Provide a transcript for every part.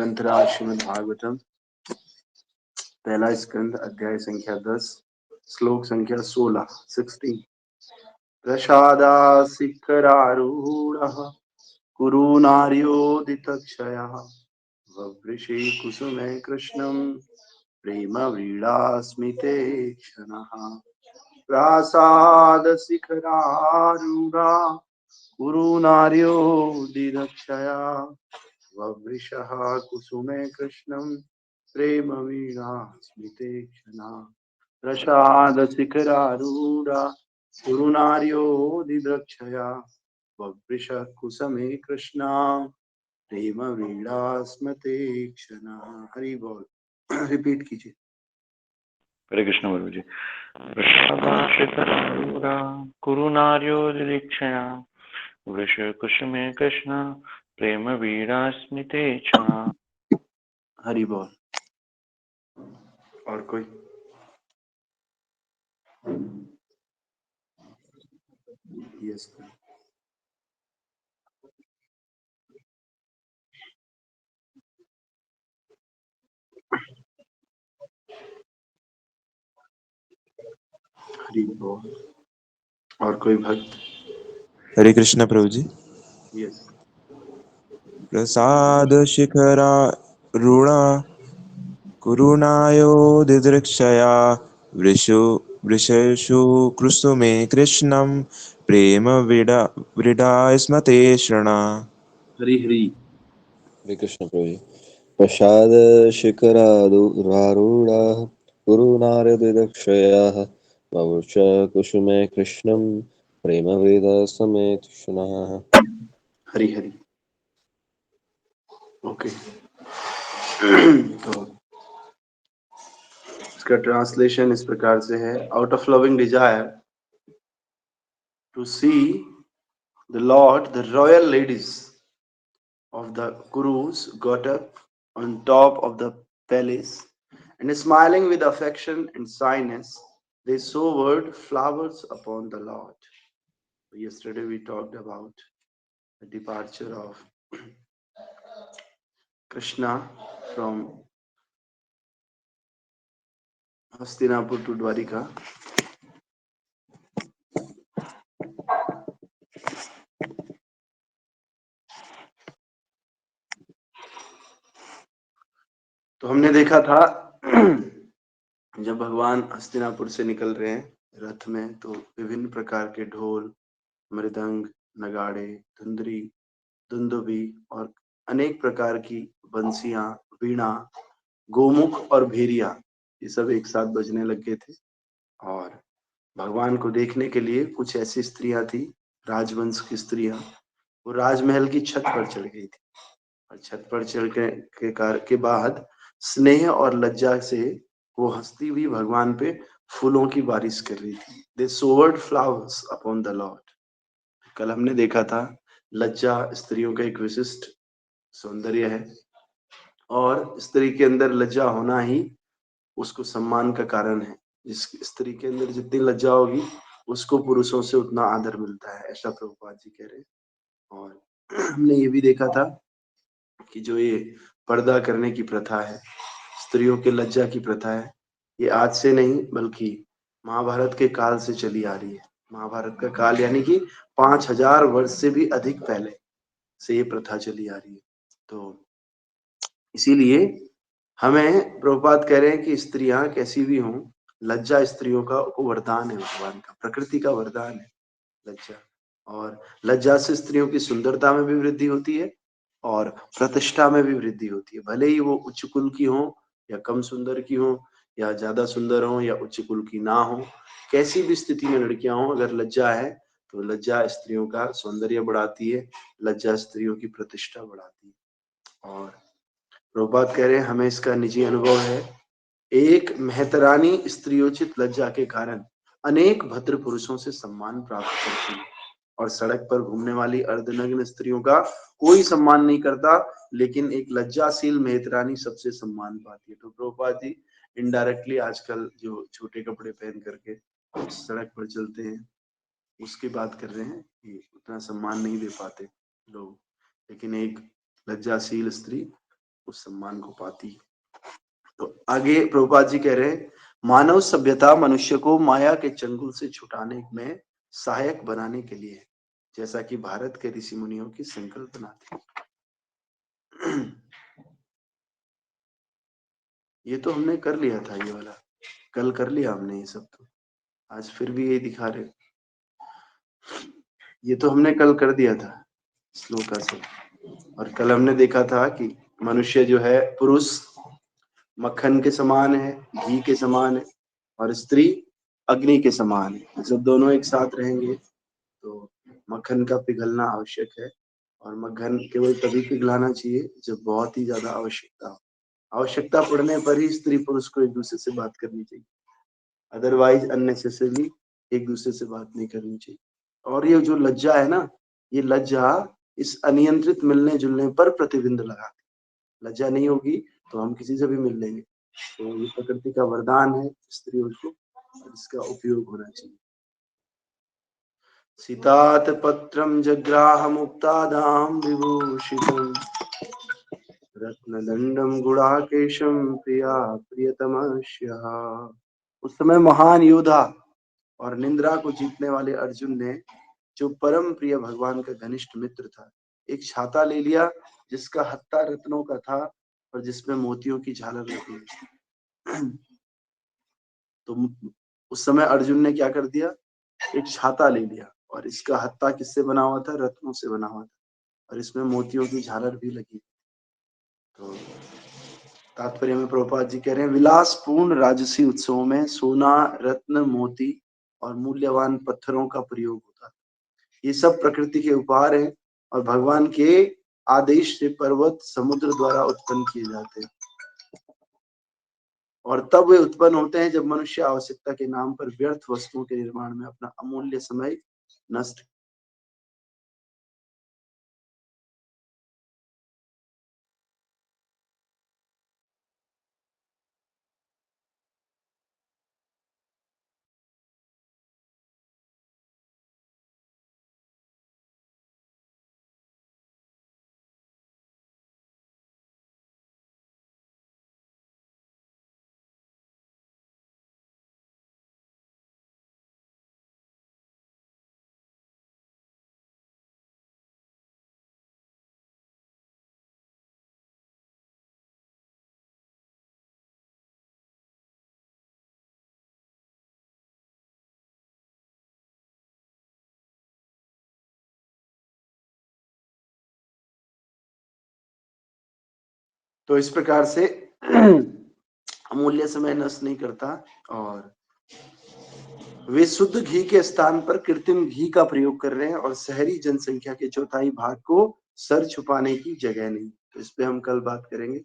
ग्रंथराज श्रीमद् भागवतम, पहला स्कंद, अध्याय संख्या 10, श्लोक संख्या 16। प्रसादासिखरारूढः कुरु नार्योदितक्षयः ववृषे कुसुमे कृष्णं प्रेम व्रीडास्मिते क्षणः। प्रासादशिखरारूढा कुरु नार्योदितक्षया ववृषः कुसुमे कृष्णं प्रेम वीणास्मिते क्षणा। प्रसादशिखरारूढा कुरुनार्योदिद्रक्षया ववृषः कुसुमे कृष्णा प्रेम वीणास्मते क्षणा। हरि बोल। रिपीट कीजिए। हरे कृष्ण गुरु जी। प्रसादाशिखरारूढा कुरुनार्योदिदीक्षया वृषकुसुमे कृष्ण प्रेम वीणास्मिते क्षणा। हरि बोल। और कोई? यस। हरि बोल। और कोई भक्त? हरे कृष्ण प्रभु जी। यस। प्रसाद शिखरारूढा कुरुणायोदिदृक्षया वृषेषु कुसुमे कृष्णं प्रेम व्रीडास्मते क्षणा। हरि हरि। हरे कृष्ण प्रभु जी। प्रसाद शिखरारूढाः कुरुनारदिदक्षयाः ववृष कुसुमे कृष्णं प्रेमवेदसमे तृष्णः। हरि हरि। ओके। तो इसका ट्रांसलेशन इस प्रकार से है। Out of loving desire to see the lord, the royal ladies of the Kurus got up on top of the palace, and smiling with affection and shyness, they showered flowers upon the Lord. Yesterday we talked about the departure of Krishna from Hastinapur to Dwarika. तो हमने देखा था जब भगवान हस्तिनापुर से निकल रहे हैं रथ में, तो विभिन्न प्रकार के ढोल, मृदंग, नगाड़े, धुंदरी, दुंदुभी और अनेक प्रकार की बंसियां, वीणा, गोमुख और भेरिया, ये सब एक साथ बजने लग गए थे। और भगवान को देखने के लिए कुछ ऐसी स्त्रियां थी, राजवंश की स्त्रियां, वो राजमहल की छत पर चढ़ गई थी। और छत पर चढ़ के बाद स्नेह और लज्जा से वो हंसती हुई भगवान पे फूलों की बारिश कर रही थी। दे सोवर्ड फ्लावर्स अपॉन द लॉर्ड। कल हमने देखा था लज्जा स्त्रियों का एक विशिष्ट सौंदर्य है, और स्त्री के अंदर लज्जा होना ही उसको सम्मान का कारण है। जिस स्त्री के अंदर जितनी लज्जा होगी उसको पुरुषों से उतना आदर मिलता है, ऐसा प्रभुपाद जी कह रहे हैं। और हमने ये भी देखा था कि जो ये पर्दा करने की प्रथा है, स्त्रियों के लज्जा की प्रथा है, ये आज से नहीं बल्कि महाभारत के काल से चली आ रही है। महाभारत का काल यानी कि 5000 वर्ष से भी अधिक पहले से ये प्रथा चली आ रही है। तो इसीलिए हमें प्रभुपाद कह रहे हैं कि स्त्रियां कैसी भी हों, लज्जा स्त्रियों का वरदान है, भगवान का, प्रकृति का वरदान है लज्जा। और लज्जा से स्त्रियों की सुंदरता में भी वृद्धि होती है और प्रतिष्ठा में भी वृद्धि होती है। भले ही वो उच्च कुल की हो या कम सुंदर की हो, या ज्यादा सुंदर हो या उच्च कुल की ना हो, कैसी भी स्थिति में लड़कियां हो, अगर लज्जा है तो लज्जा स्त्रियों का सौंदर्य बढ़ाती है, लज्जा स्त्रियों की प्रतिष्ठा बढ़ाती है। और प्रभुपाद कह रहे हैं हमें इसका निजी अनुभव है। एक मेहतरानी स्त्रियोचित लज्जा के कारण अनेक भद्र पुरुषों से सम्मान प्राप्त करती है, और सड़क पर घूमने वाली अर्धनग्न स्त्रियों का कोई सम्मान नहीं करता, लेकिन एक लज्जाशील मेहतरानी सबसे सम्मान पाती है। तो प्रभुपाद जी इनडायरेक्टली आजकल जो छोटे कपड़े पहन करके सड़क पर चलते हैं उसकी बात कर रहे हैं कि उतना सम्मान नहीं दे पाते लोग, लेकिन एक लज्जाशील स्त्री उस सम्मान को पाती है। तो आगे प्रभुपाद जी कह रहे हैं, मानव सभ्यता मनुष्य को माया के चंगुल से छुटाने में सहायक बनाने के लिए, जैसा कि भारत के ऋषि मुनियों की संकल्पना थी। ये तो हमने कर लिया था, ये वाला कल कर लिया हमने ये सब, तो आज फिर भी यही दिखा रहे। ये तो हमने कल कर दिया था श्लोका से। और कल हमने देखा था कि मनुष्य जो है, पुरुष मक्खन के समान है, घी के समान है, और स्त्री अग्नि के समान है। जब दोनों एक साथ रहेंगे तो मक्खन का पिघलना आवश्यक है, और मक्खन केवल तभी पिघलाना चाहिए जब बहुत ही ज्यादा आवश्यकता हो। आवश्यकता पड़ने पर ही स्त्री पुरुष को एक दूसरे से बात करनी चाहिए, अदरवाइज अननेसेसरली एक दूसरे से बात नहीं करनी चाहिए। और ये जो लज्जा है ना, ये लज्जा इस अनियंत्रित मिलने जुलने पर प्रतिबिंब लगाती। लज्जा नहीं होगी तो हम किसी से भी मिल लेंगे। तो ये प्रकृति का वरदान है स्त्रियों को, इसका उपयोग होना चाहिए। सीतात पत्रम जग्राह मुक्तादाम विभूषितम रत्नदंडम गुणाकेशम प्रिया प्रियतमस्यः। उस समय महान योद्धा और निंद्रा को जीतने वाले अर्जुन ने, जो परम प्रिय भगवान का घनिष्ठ मित्र था, एक छाता ले लिया जिसका हत्था रत्नों का था और जिसमें मोतियों की झालर लगी हुई। तो उस समय अर्जुन ने क्या कर दिया, एक छाता ले लिया, और इसका हत्था किससे बना हुआ था, रत्नों से बना हुआ था, और इसमें मोतियों की झालर भी लगी। तो तात्पर्य में प्रभुपाद जी कह रहे हैं, विलासपूर्ण राजसी उत्सवों में सोना, रत्न, मोती और मूल्यवान पत्थरों का प्रयोग होता है। ये सब प्रकृति के उपहार हैं और भगवान के आदेश से पर्वत समुद्र द्वारा उत्पन्न किए जाते हैं, और तब वे उत्पन्न होते हैं जब मनुष्य आवश्यकता के नाम पर व्यर्थ वस्तुओं के निर्माण में अपना अमूल्य समय नष्ट तो इस प्रकार से अमूल्य समय नष्ट नहीं करता, और वे शुद्ध घी के स्थान पर कृत्रिम घी का प्रयोग कर रहे हैं, और शहरी जनसंख्या के चौथाई भाग को सर छुपाने की जगह नहीं। तो इस पे हम कल बात करेंगे।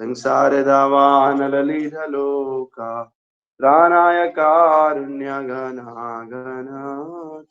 संसार दावान ललित लोका प्राणाय कारुण्य घना घना